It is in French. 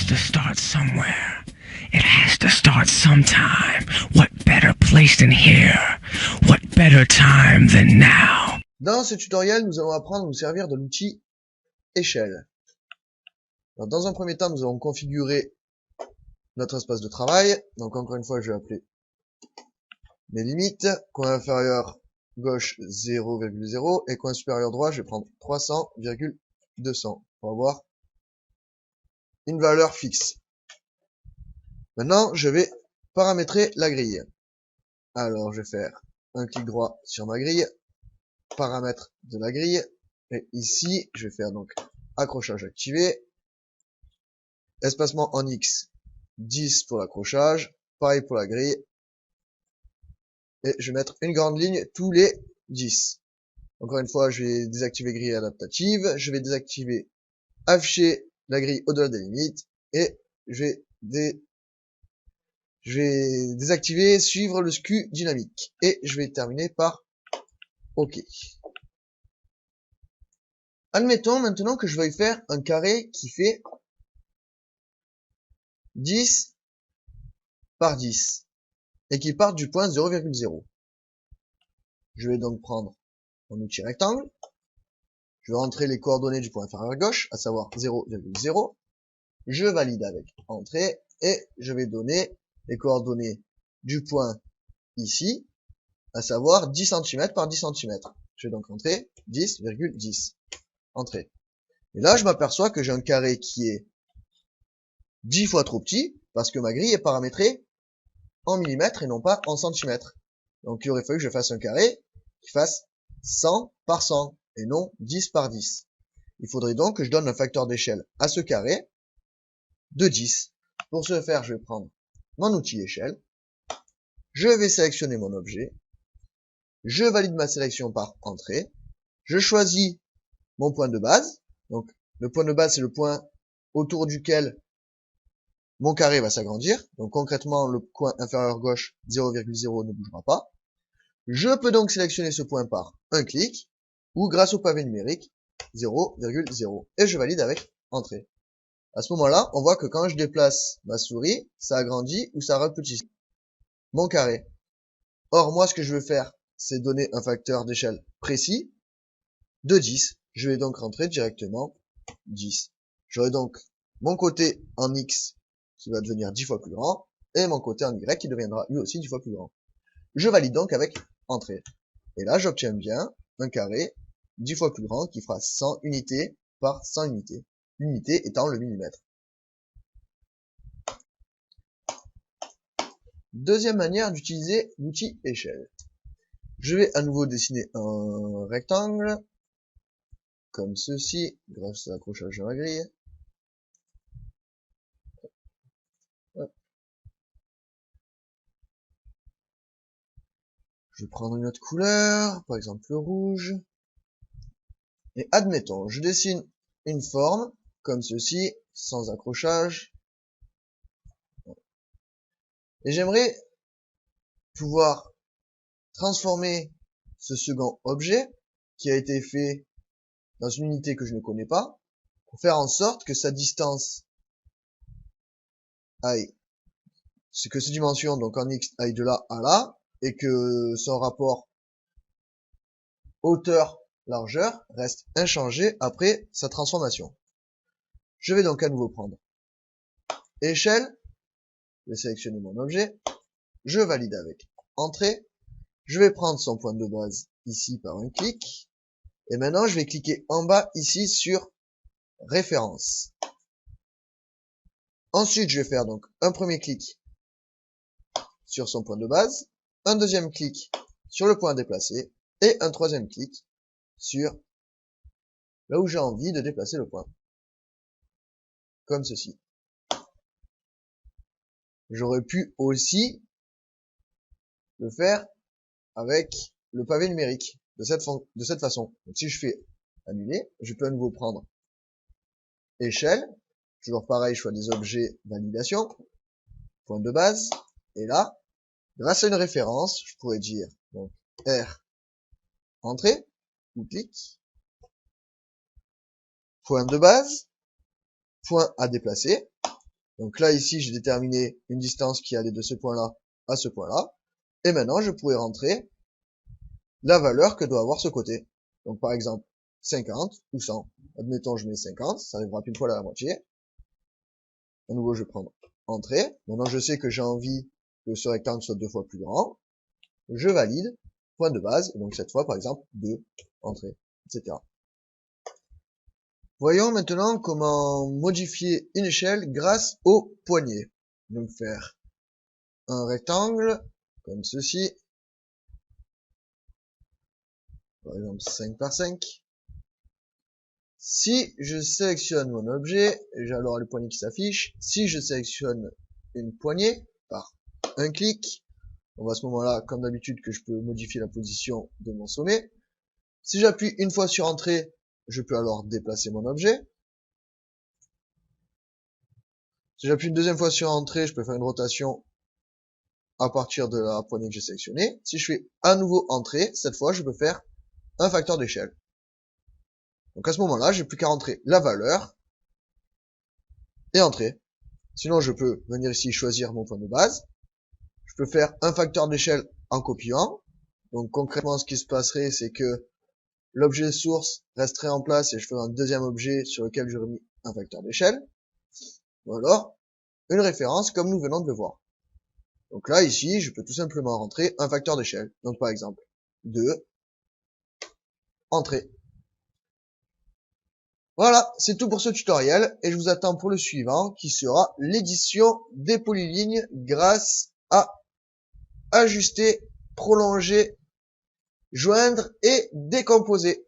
has to start somewhere. It has to start sometime. What better place than here? What better time than now? Dans ce tutoriel, nous allons apprendre à nous servir de l'outil échelle. Alors, dans un premier temps, nous allons configurer notre espace de travail. Donc encore une fois, je vais appeler mes limites. Coin inférieur gauche 0,0 et coin supérieur droit, je vais prendre 300,200 pour avoir une valeur fixe. Maintenant, je vais paramétrer la grille. Alors, je vais faire un clic droit sur ma grille, paramètres de la grille, et ici, je vais faire donc accrochage activé, espacement en X 10 pour l'accrochage, pareil pour la grille, et je vais mettre une grande ligne tous les 10. Encore une fois, je vais désactiver grille adaptative, je vais désactiver afficher la grille au-delà des limites, et je vais désactiver suivre le SKU dynamique, et je vais terminer par OK. Admettons maintenant que je veuille faire un carré qui fait 10 par 10 et qui part du point 0,0. Je vais donc prendre mon outil rectangle, je vais rentrer les coordonnées du point inférieur gauche, à savoir 0,0, je valide avec entrée et je vais donner les coordonnées du point ici, à savoir 10 cm par 10 cm. Je vais donc rentrer 10,10. Entrée. Et là, je m'aperçois que j'ai un carré qui est 10 fois trop petit, parce que ma grille est paramétrée en millimètres et non pas en centimètres. Donc il aurait fallu que je fasse un carré qui fasse 100 par 100 et non 10 par 10. Il faudrait donc que je donne un facteur d'échelle à ce carré de 10. Pour ce faire, je vais prendre mon outil échelle, je vais sélectionner mon objet, je valide ma sélection par entrée, je choisis mon point de base. Donc le point de base, c'est le point autour duquel mon carré va s'agrandir. Donc concrètement, le coin inférieur gauche 0,0 ne bougera pas. Je peux donc sélectionner ce point par un clic ou grâce au pavé numérique 0,0 et je valide avec entrée. À ce moment-là, on voit que quand je déplace ma souris, ça agrandit ou ça rapetit mon carré. Or, moi, ce que je veux faire, c'est donner un facteur d'échelle précis de 10. Je vais donc rentrer directement 10. J'aurai donc mon côté en X qui va devenir 10 fois plus grand et mon côté en Y qui deviendra lui aussi 10 fois plus grand. Je valide donc avec entrée. Et là, j'obtiens bien un carré 10 fois plus grand qui fera 100 unités par 100 unités. L'unité étant le millimètre. Deuxième manière d'utiliser l'outil échelle. Je vais à nouveau dessiner un rectangle, comme ceci, grâce à l'accrochage de la grille. Je vais prendre une autre couleur, par exemple le rouge. Et admettons, je dessine une forme, comme ceci, sans accrochage. Et j'aimerais pouvoir transformer ce second objet, qui a été fait dans une unité que je ne connais pas, pour faire en sorte que sa distance aille, que ses dimensions, donc en X, aille de là à là, et que son rapport hauteur-largeur reste inchangé après sa transformation. Je vais donc à nouveau prendre échelle, je vais sélectionner mon objet, je valide avec entrée, je vais prendre son point de base ici par un clic, et maintenant je vais cliquer en bas ici sur référence. Ensuite je vais faire donc un premier clic sur son point de base, un deuxième clic sur le point à déplacer, et un troisième clic sur là où j'ai envie de déplacer le point. Comme ceci. J'aurais pu aussi le faire avec le pavé numérique de cette façon. Donc si je fais annuler, je peux à nouveau prendre échelle, toujours pareil, choix des objets, validation, point de base, et là, grâce à une référence, je pourrais dire donc R, entrée, ou clic, point de base, point à déplacer, Donc là, ici, j'ai déterminé une distance qui allait de ce point-là à ce point-là. Et maintenant, je pourrais rentrer la valeur que doit avoir ce côté. Donc par exemple, 50 ou 100. Admettons, je mets 50, ça arrivera pile poil à la moitié. À nouveau, je vais prendre entrée. Maintenant, je sais que j'ai envie que ce rectangle soit 2 fois plus grand. Je valide, point de base, et donc cette fois, par exemple, 2, entrée, etc. Voyons maintenant comment modifier une échelle grâce au poignet. Donc faire un rectangle, comme ceci. Par exemple, 5 par 5. Si je sélectionne mon objet, j'ai alors le poignet qui s'affiche. Si je sélectionne une poignée par un clic, on voit à ce moment-là, comme d'habitude, que je peux modifier la position de mon sommet. Si j'appuie une fois sur entrée, je peux alors déplacer mon objet. Si j'appuie une deuxième fois sur entrée, je peux faire une rotation à partir de la poignée que j'ai sélectionnée. Si je fais à nouveau entrée, cette fois, je peux faire un facteur d'échelle. Donc à ce moment-là, j'ai plus qu'à rentrer la valeur et entrer. Sinon, je peux venir ici choisir mon point de base. Je peux faire un facteur d'échelle en copiant. Donc concrètement, ce qui se passerait, c'est que l'objet source resterait en place et je ferai un deuxième objet sur lequel j'aurais mis un facteur d'échelle. Ou alors, une référence comme nous venons de le voir. Donc là, ici, je peux tout simplement rentrer un facteur d'échelle. Donc par exemple, 2, entrée. Voilà, c'est tout pour ce tutoriel et je vous attends pour le suivant qui sera l'édition des polylignes grâce à ajuster, prolonger, joindre et décomposer.